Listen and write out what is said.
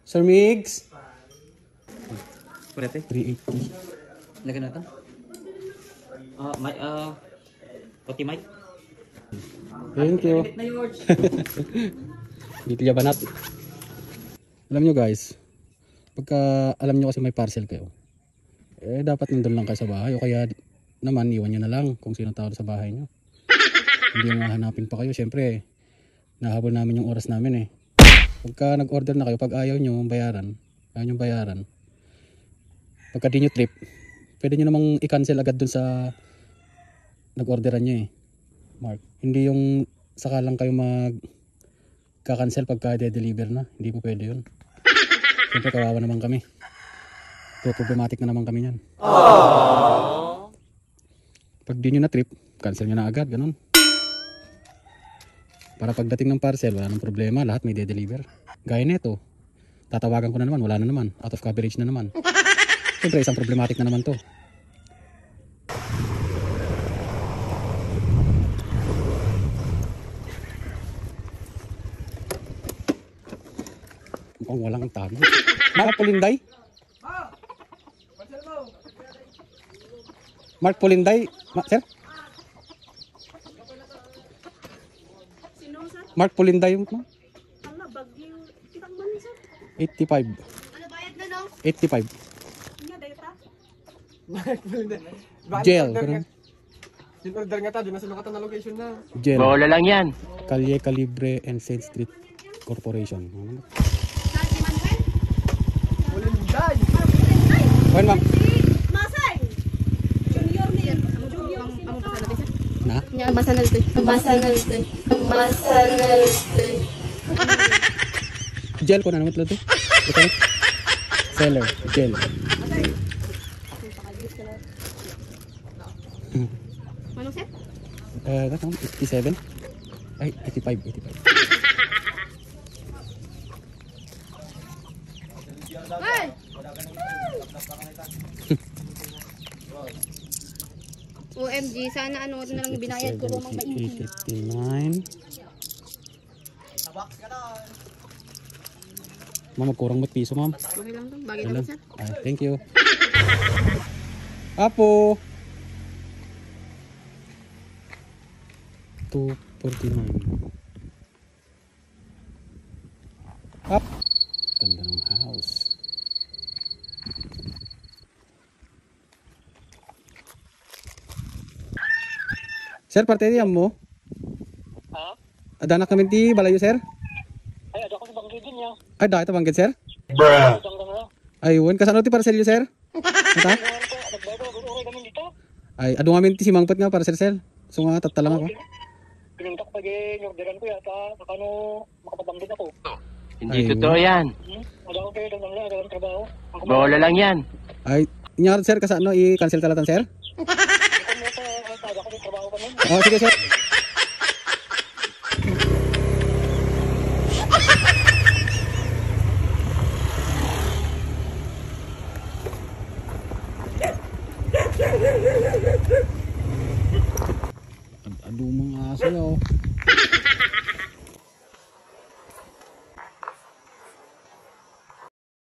Sir Migs. Kurete? 380. Lagyan natin. Pati mic. Thank you. Na George. Dito niya banat. Alam nyo guys, pagka alam nyo kasi may parcel kayo, dapat nandun lang kayo sa bahay. O kaya naman, iwan nyo na lang kung sino tao sa bahay nyo. Hindi yung hahanapin pa kayo. Siyempre, nahabol namin yung oras namin eh. Pagka nag-order na kayo, pag ayaw nyo bayaran, pagka di nyo trip, pwede nyo namang i-cancel agad dun sa nag-orderan nyo eh. Mark, hindi yung saka lang kayo mag-cancel pagka de-deliver na. Hindi po pwede yun. Siyempre kawawa naman kami. Problematic na naman kami yan. Pag di nyo na trip, cancel nyo na agad, ganun. Para pagdating ng parcel, wala nang problema, lahat may de-deliver. Gaya nito, tatawagan ko na naman, wala na naman, out of coverage na naman. Siyempre isang problematic na naman to. Mukhang walang tago. Mark Pulinday? Mark Pulinday? Sir? Mark Pulinday yung no? 85. Ano bayad na no? 85. Nga data? Gel. Sin-order nga ta, doon na sinukatan na location na. Gel. Bola lang yan. Calle Calibre and Saint Street Corporation. Lagi Manuel? Pulinday! Wen ma'am. Masay! Junior ni Junior sino ka? Na? Masanal to. Masanal to. Masanal to. Gel ko na naman ito. Okay. Seller. Gel. Anong set? Katang 87? Ay, 85. 85. Hey! OMG, sana ano na lang binayad ko mang maigi. 89. Ma'am, magkurang ba't piso, ma'am? Okay lang to. Bagay Alam. lang sir. Ay, thank you. Apo. 249. Up. Ganda ng house. Sir, parte diyan mo? Ha? Adanak namin ti balayo, sir? Ay, ada ko sa banggidin niya. Ay, dahil ito banggit, sir? Bruh. Itang na. Ayun, kasano ti parcel yun, sir? Ata? Nagbago, okay kami dito. Ay, ado ngamin ti si Mangpot nga para sir. So nga, tata lang ako. Pinuntak pag orderan ko yata. Nakano, makapabanggit ako. Hindi totoo yan. Ada ko kayo doon lang, ada trabaho. Bola lang yan. Ay, inyari sir, kasano, i-cancel talatan, sir? Ikaw mo sa ada ko trabaho kami. Oh, sige, sir.